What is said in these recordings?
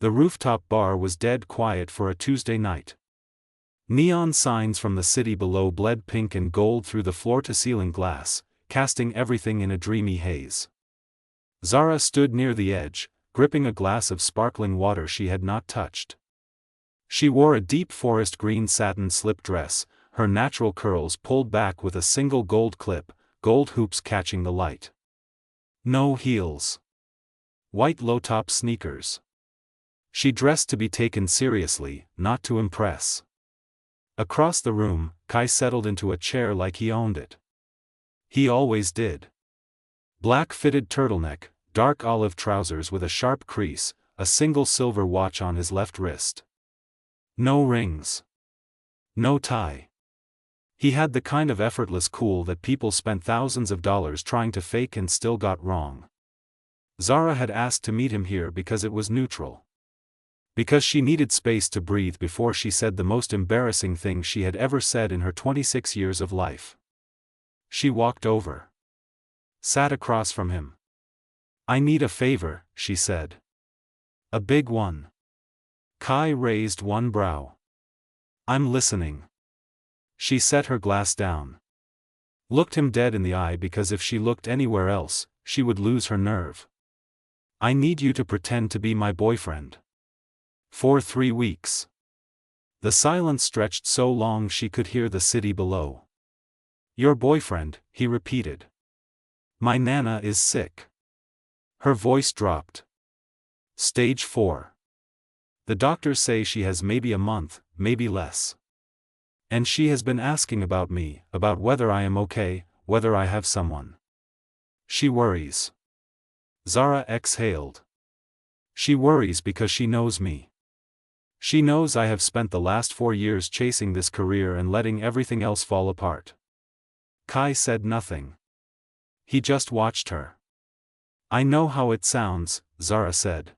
The rooftop bar was dead quiet for a Tuesday night. Neon signs from the city below bled pink and gold through the floor-to-ceiling glass, casting everything in a dreamy haze. Zara stood near the edge, gripping a glass of sparkling water she had not touched. She wore a deep forest green satin slip dress, her natural curls pulled back with a single gold clip, gold hoops catching the light. No heels. White low-top sneakers. She dressed to be taken seriously, not to impress. Across the room, Kai settled into a chair like he owned it. He always did. Black fitted turtleneck, dark olive trousers with a sharp crease, a single silver watch on his left wrist. No rings. No tie. He had the kind of effortless cool that people spent thousands of dollars trying to fake and still got wrong. Zara had asked to meet him here because it was neutral. Because she needed space to breathe before she said the most embarrassing thing she had ever said in her 26 years of life. She walked over. Sat across from him. "I need a favor," she said. "A big one." Kai raised one brow. "I'm listening." She set her glass down. Looked him dead in the eye because if she looked anywhere else, she would lose her nerve. "I need you to pretend to be my boyfriend. For 3 weeks." The silence stretched so long she could hear the city below. "Your boyfriend," he repeated. "My Nana is sick." Her voice dropped. "Stage 4. The doctors say she has maybe a month, maybe less. And she has been asking about me, about whether I am okay, whether I have someone. She worries." Zara exhaled. "She worries because she knows me. She knows I have spent the last 4 years chasing this career and letting everything else fall apart." Kai said nothing. He just watched her. "I know how it sounds," Zara said.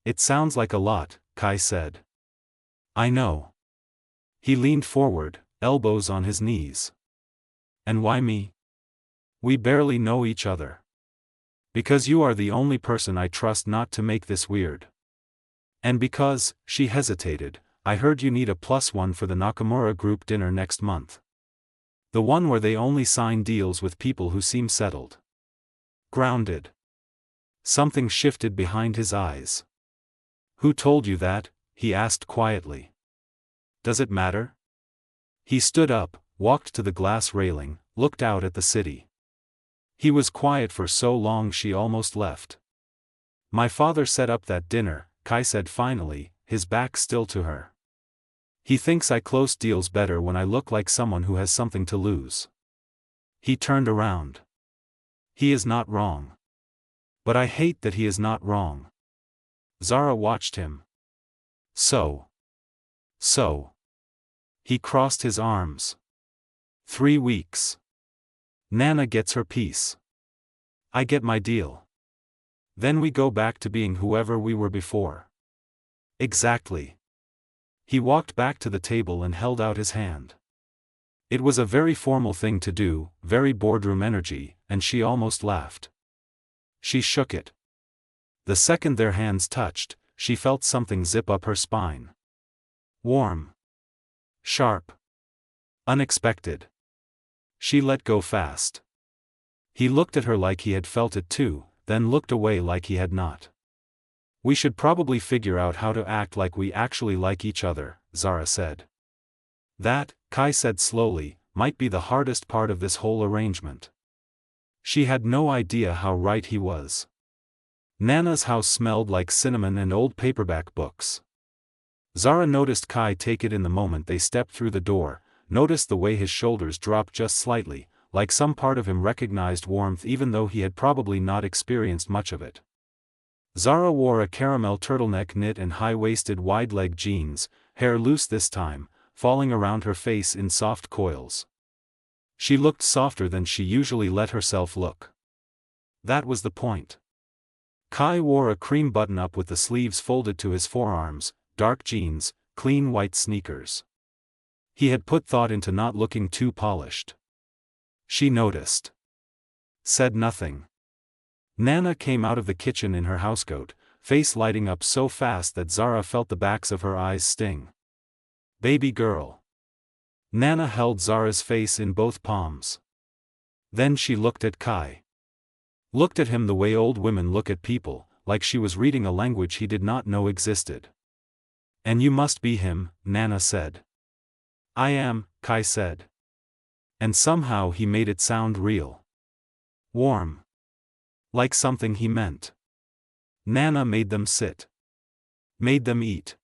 "It sounds like a lot," Kai said. "I know." He leaned forward, elbows on his knees. "And why me? We barely know each other. Because you are the only person I trust not to make this weird. And because," she hesitated, "I heard you need a +1 for the Nakamura group dinner next month. The one where they only sign deals with people who seem settled." Grounded. Something shifted behind his eyes. "Who told you that?" he asked quietly. "Does it matter?" He stood up, walked to the glass railing, looked out at the city. He was quiet for so long she almost left. "My father set up that dinner," Kai said finally, his back still to her. "He thinks I close deals better when I look like someone who has something to lose." He turned around. "He is not wrong. But I hate that he is not wrong." Zara watched him. So. He crossed his arms. 3 weeks. Nana gets her piece. I get my deal. Then we go back to being whoever we were before. Exactly. He walked back to the table and held out his hand. It was a very formal thing to do, very boardroom energy, and she almost laughed. She shook it. The second their hands touched, she felt something zip up her spine. Warm. Sharp. Unexpected. She let go fast. He looked at her like he had felt it too, then looked away like he had not. "We should probably figure out how to act like we actually like each other," Zara said. "That," Kai said slowly, "might be the hardest part of this whole arrangement." She had no idea how right he was. Nana's house smelled like cinnamon and old paperback books. Zara noticed Kai take it in the moment they stepped through the door, noticed the way his shoulders dropped just slightly, like some part of him recognized warmth even though he had probably not experienced much of it. Zara wore a caramel turtleneck knit and high-waisted wide-leg jeans, hair loose this time, falling around her face in soft coils. She looked softer than she usually let herself look. That was the point. Kai wore a cream button-up with the sleeves folded to his forearms, dark jeans, clean white sneakers. He had put thought into not looking too polished. She noticed. Said nothing. Nana came out of the kitchen in her housecoat, face lighting up so fast that Zara felt the backs of her eyes sting. Baby girl. Nana held Zara's face in both palms. Then she looked at Kai. Looked at him the way old women look at people, like she was reading a language he did not know existed. And you must be him, Nana said. I am, Kai said. And somehow he made it sound real. Warm. Like something he meant. Nana made them sit. Made them eat.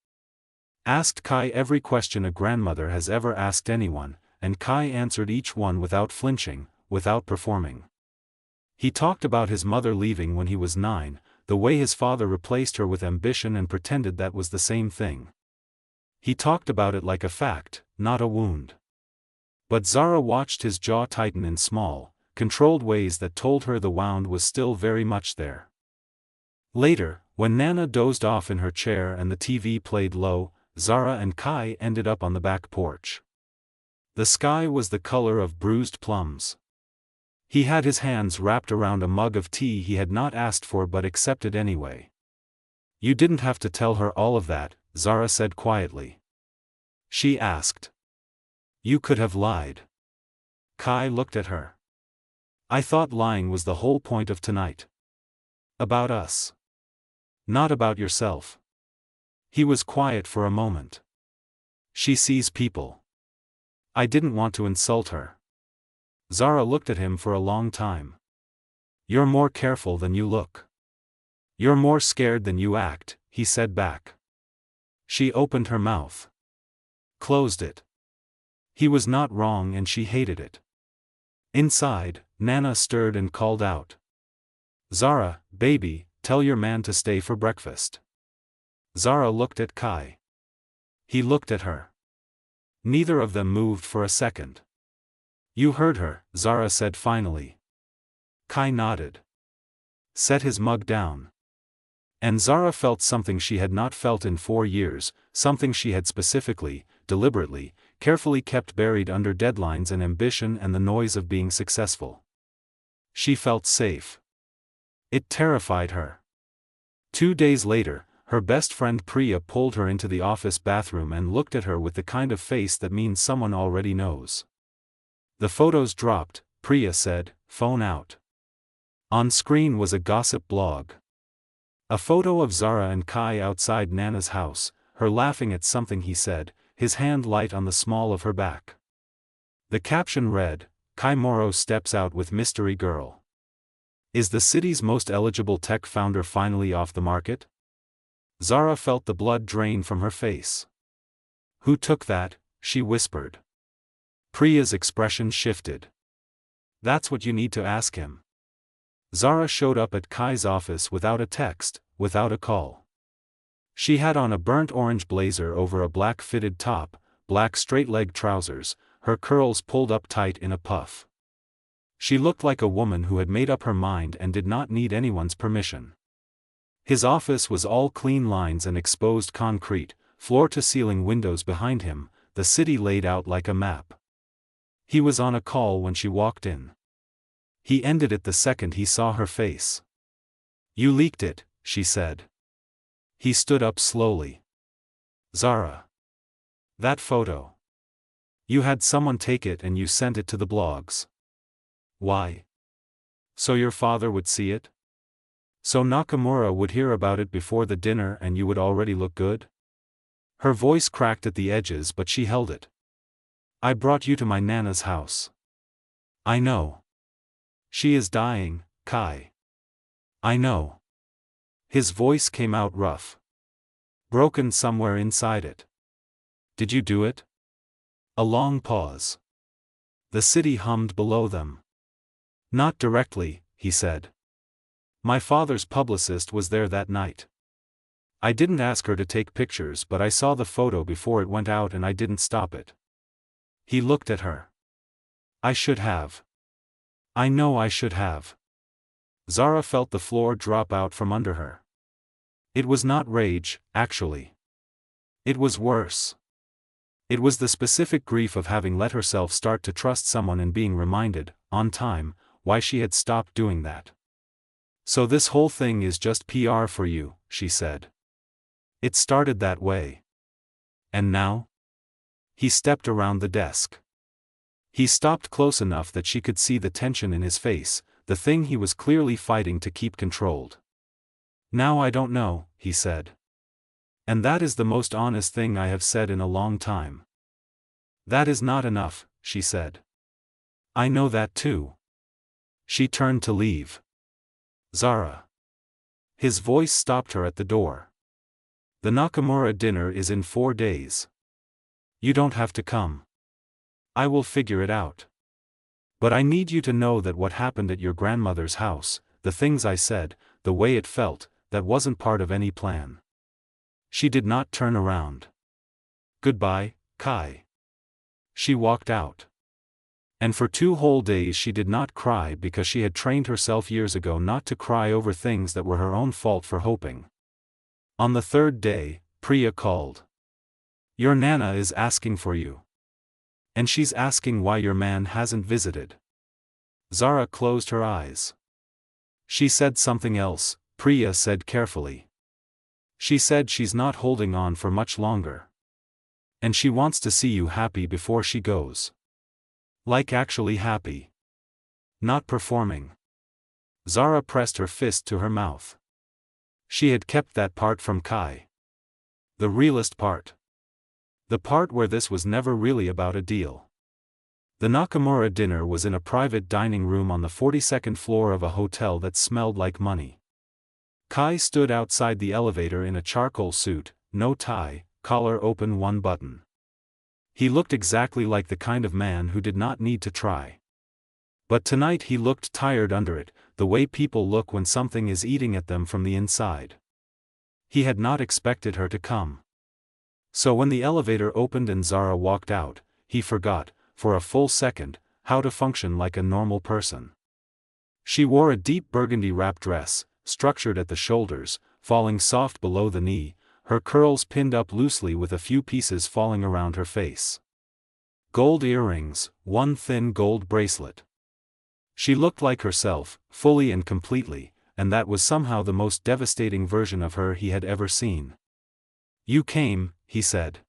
Asked Kai every question a grandmother has ever asked anyone, and Kai answered each one without flinching, without performing. He talked about his mother leaving when he was 9, the way his father replaced her with ambition and pretended that was the same thing. He talked about it like a fact, not a wound. But Zara watched his jaw tighten in small, controlled ways that told her the wound was still very much there. Later, when Nana dozed off in her chair and the TV played low, Zara and Kai ended up on the back porch. The sky was the color of bruised plums. He had his hands wrapped around a mug of tea he had not asked for but accepted anyway. You didn't have to tell her all of that, Zara said quietly. She asked. You could have lied. Kai looked at her. I thought lying was the whole point of tonight. About us. Not about yourself. He was quiet for a moment. She sees people. I didn't want to insult her. Zara looked at him for a long time. You're more careful than you look. You're more scared than you act, he said back. She opened her mouth. Closed it. He was not wrong and she hated it. Inside, Nana stirred and called out. Zara, baby, tell your man to stay for breakfast. Zara looked at Kai. He looked at her. Neither of them moved for a second. You heard her, Zara said finally. Kai nodded. Set his mug down. And Zara felt something she had not felt in 4 years, something she had specifically, deliberately, carefully kept buried under deadlines and ambition and the noise of being successful. She felt safe. It terrified her. 2 days later, her best friend Priya pulled her into the office bathroom and looked at her with the kind of face that means someone already knows. The photos dropped, Priya said, phone out. On screen was a gossip blog. A photo of Zara and Kai outside Nana's house, her laughing at something he said, his hand light on the small of her back. The caption read, Kai Morrow steps out with mystery girl. Is the city's most eligible tech founder finally off the market? Zara felt the blood drain from her face. Who took that? She whispered. Priya's expression shifted. That's what you need to ask him. Zara showed up at Kai's office without a text, without a call. She had on a burnt orange blazer over a black fitted top, black straight-leg trousers, her curls pulled up tight in a puff. She looked like a woman who had made up her mind and did not need anyone's permission. His office was all clean lines and exposed concrete, floor-to-ceiling windows behind him, the city laid out like a map. He was on a call when she walked in. He ended it the second he saw her face. You leaked it, she said. He stood up slowly. Zara. That photo. You had someone take it and you sent it to the blogs. Why? So your father would see it? So Nakamura would hear about it before the dinner and you would already look good? Her voice cracked at the edges but she held it. I brought you to my Nana's house. I know. She is dying, Kai. I know. His voice came out rough. Broken somewhere inside it. Did you do it? A long pause. The city hummed below them. Not directly, he said. My father's publicist was there that night. I didn't ask her to take pictures but I saw the photo before it went out and I didn't stop it. He looked at her. I should have. I know I should have. Zara felt the floor drop out from under her. It was not rage, actually. It was worse. It was the specific grief of having let herself start to trust someone and being reminded, on time, why she had stopped doing that. So this whole thing is just PR for you, she said. It started that way. And now? He stepped around the desk. He stopped close enough that she could see the tension in his face, the thing he was clearly fighting to keep controlled. Now I don't know, he said. And that is the most honest thing I have said in a long time. That is not enough, she said. I know that too. She turned to leave. Zara. His voice stopped her at the door. The Nakamura dinner is in 4 days. You don't have to come. I will figure it out. But I need you to know that what happened at your grandmother's house, the things I said, the way it felt, that wasn't part of any plan. She did not turn around. Goodbye, Kai. She walked out. And for 2 whole days she did not cry because she had trained herself years ago not to cry over things that were her own fault for hoping. On the 3rd day, Priya called. Your Nana is asking for you. And she's asking why your man hasn't visited. Zara closed her eyes. She said something else, Priya said carefully. She said she's not holding on for much longer. And she wants to see you happy before she goes. Like actually happy. Not performing. Zara pressed her fist to her mouth. She had kept that part from Kai. The realest part. The part where this was never really about a deal. The Nakamura dinner was in a private dining room on the 42nd floor of a hotel that smelled like money. Kai stood outside the elevator in a charcoal suit, no tie, collar open one button. He looked exactly like the kind of man who did not need to try. But tonight he looked tired under it, the way people look when something is eating at them from the inside. He had not expected her to come. So when the elevator opened and Zara walked out, he forgot, for a full second, how to function like a normal person. She wore a deep burgundy wrap dress, structured at the shoulders, falling soft below the knee, her curls pinned up loosely with a few pieces falling around her face. Gold earrings, one thin gold bracelet. She looked like herself, fully and completely, and that was somehow the most devastating version of her he had ever seen. You came, he said.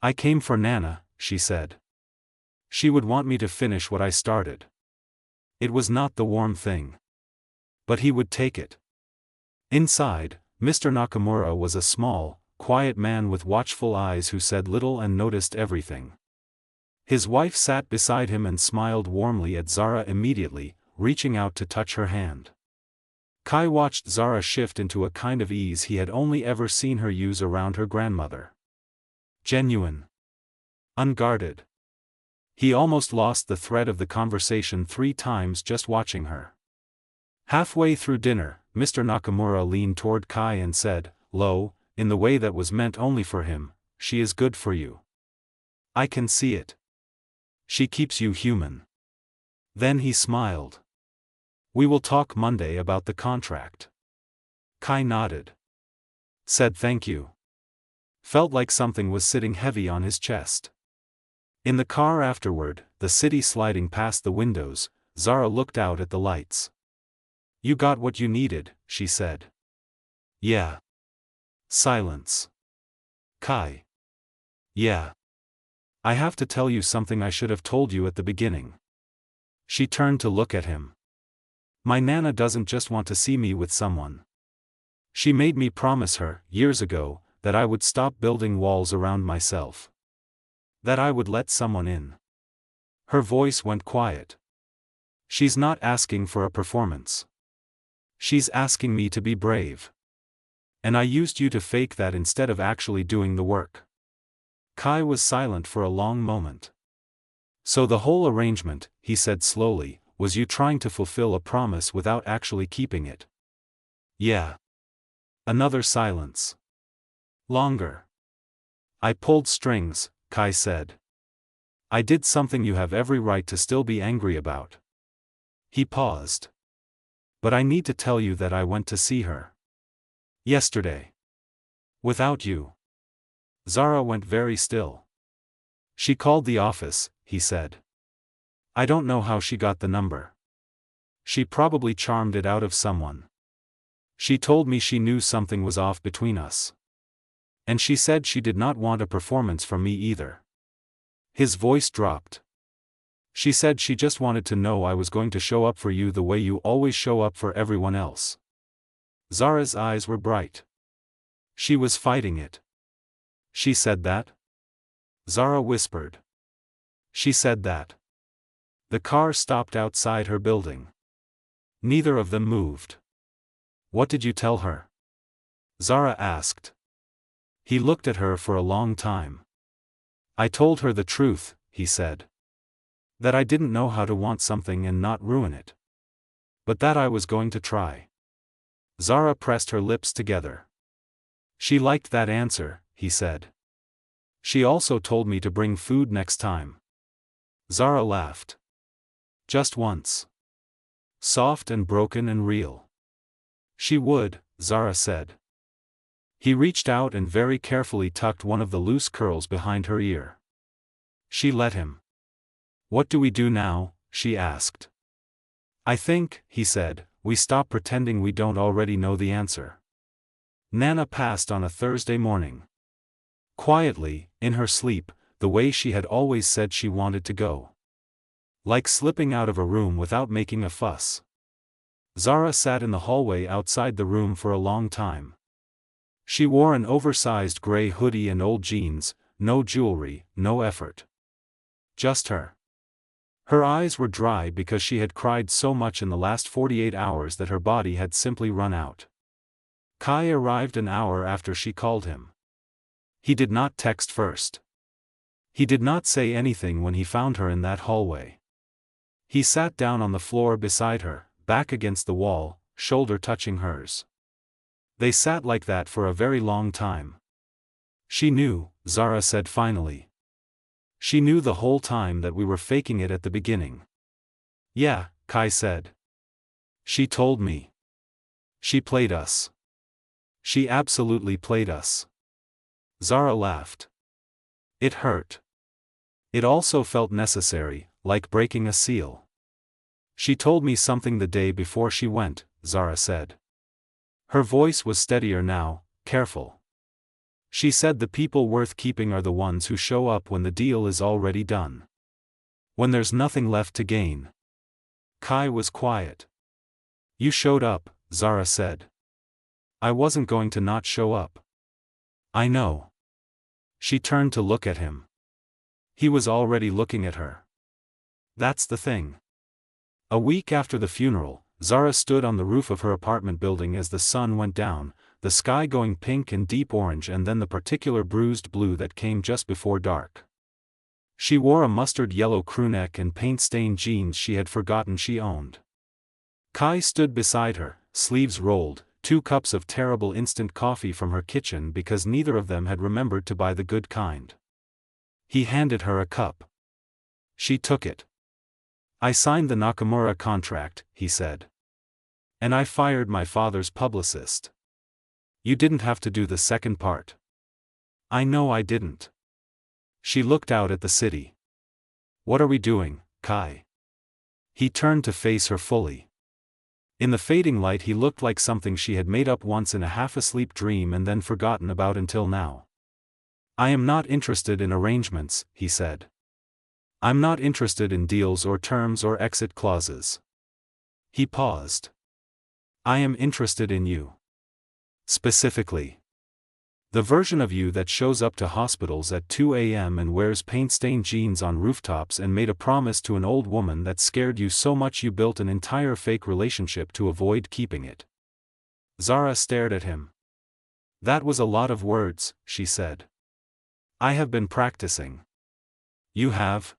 I came for Nana, she said. She would want me to finish what I started. It was not the warm thing. But he would take it. Inside, Mr. Nakamura was a small, quiet man with watchful eyes who said little and noticed everything. His wife sat beside him and smiled warmly at Zara immediately, reaching out to touch her hand. Kai watched Zara shift into a kind of ease he had only ever seen her use around her grandmother. Genuine. Unguarded. He almost lost the thread of the conversation 3 times just watching her. Halfway through dinner, Mr. Nakamura leaned toward Kai and said, low, in the way that was meant only for him, she is good for you. I can see it. She keeps you human. Then he smiled. We will talk Monday about the contract. Kai nodded. Said thank you. Felt like something was sitting heavy on his chest. In the car afterward, the city sliding past the windows, Zara looked out at the lights. You got what you needed, she said. Yeah. Silence. Kai. Yeah. I have to tell you something I should have told you at the beginning. She turned to look at him. My Nana doesn't just want to see me with someone. She made me promise her, years ago, that I would stop building walls around myself. That I would let someone in. Her voice went quiet. She's not asking for a performance. She's asking me to be brave. And I used you to fake that instead of actually doing the work. Kai was silent for a long moment. So the whole arrangement, he said slowly, was you trying to fulfill a promise without actually keeping it. Yeah. Another silence. Longer. I pulled strings, Kai said. I did something you have every right to still be angry about. He paused. But I need to tell you that I went to see her. Yesterday. Without you. Zara went very still. She called the office, he said. I don't know how she got the number. She probably charmed it out of someone. She told me she knew something was off between us. And she said she did not want a performance from me either. His voice dropped. She said she just wanted to know I was going to show up for you the way you always show up for everyone else. Zara's eyes were bright. She was fighting it. She said that? Zara whispered. She said that. The car stopped outside her building. Neither of them moved. What did you tell her? Zara asked. He looked at her for a long time. I told her the truth, he said. That I didn't know how to want something and not ruin it. But that I was going to try. Zara pressed her lips together. She liked that answer, he said. She also told me to bring food next time. Zara laughed. Just once. Soft and broken and real. She would, Zara said. He reached out and very carefully tucked one of the loose curls behind her ear. She let him. What do we do now? She asked. I think, he said, we stop pretending we don't already know the answer. Nana passed on a Thursday morning. Quietly, in her sleep, the way she had always said she wanted to go. Like slipping out of a room without making a fuss. Zara sat in the hallway outside the room for a long time. She wore an oversized gray hoodie and old jeans, no jewelry, no effort. Just her. Her eyes were dry because she had cried so much in the last 48 hours that her body had simply run out. Kai arrived an hour after she called him. He did not text first. He did not say anything when he found her in that hallway. He sat down on the floor beside her, back against the wall, shoulder touching hers. They sat like that for a very long time. She knew, Zara said finally. She knew the whole time that we were faking it at the beginning. Yeah, Kai said. She told me. She played us. She absolutely played us. Zara laughed. It hurt. It also felt necessary, like breaking a seal. She told me something the day before she went, Zara said. Her voice was steadier now, careful. She said the people worth keeping are the ones who show up when the deal is already done. When there's nothing left to gain. Kai was quiet. You showed up, Zara said. I wasn't going to not show up. I know. She turned to look at him. He was already looking at her. That's the thing. A week after the funeral, Zara stood on the roof of her apartment building as the sun went down, the sky going pink and deep orange and then the particular bruised blue that came just before dark. She wore a mustard yellow crewneck and paint-stained jeans she had forgotten she owned. Kai stood beside her, sleeves rolled, 2 cups of terrible instant coffee from her kitchen because neither of them had remembered to buy the good kind. He handed her a cup. She took it. I signed the Nakamura contract, he said. And I fired my father's publicist. You didn't have to do the second part. I know I didn't. She looked out at the city. What are we doing, Kai? He turned to face her fully. In the fading light he looked like something she had made up once in a half-asleep dream and then forgotten about until now. I am not interested in arrangements, he said. I'm not interested in deals or terms or exit clauses. He paused. I am interested in you. Specifically. The version of you that shows up to hospitals at 2 a.m. and wears paint-stained jeans on rooftops and made a promise to an old woman that scared you so much you built an entire fake relationship to avoid keeping it. Zara stared at him. That was a lot of words, she said. I have been practicing. You have?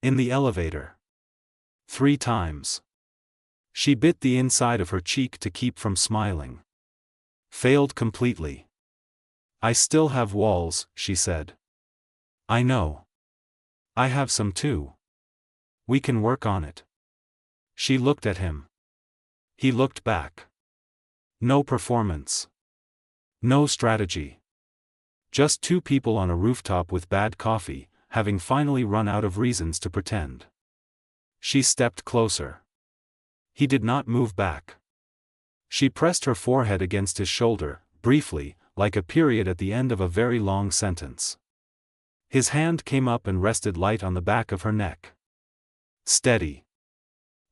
In the elevator. 3 times. She bit the inside of her cheek to keep from smiling. Failed completely. I still have walls, she said. I know. I have some too. We can work on it. She looked at him. He looked back. No performance. No strategy. Just 2 people on a rooftop with bad coffee, having finally run out of reasons to pretend. She stepped closer. He did not move back. She pressed her forehead against his shoulder, briefly, like a period at the end of a very long sentence. His hand came up and rested light on the back of her neck. Steady.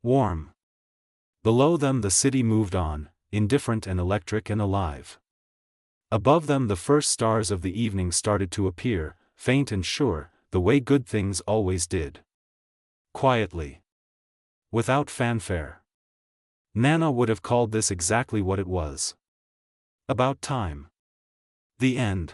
Warm. Below them the city moved on, indifferent and electric and alive. Above them the first stars of the evening started to appear, faint and sure, the way good things always did. Quietly. Without fanfare. Nana would have called this exactly what it was. About time. The end.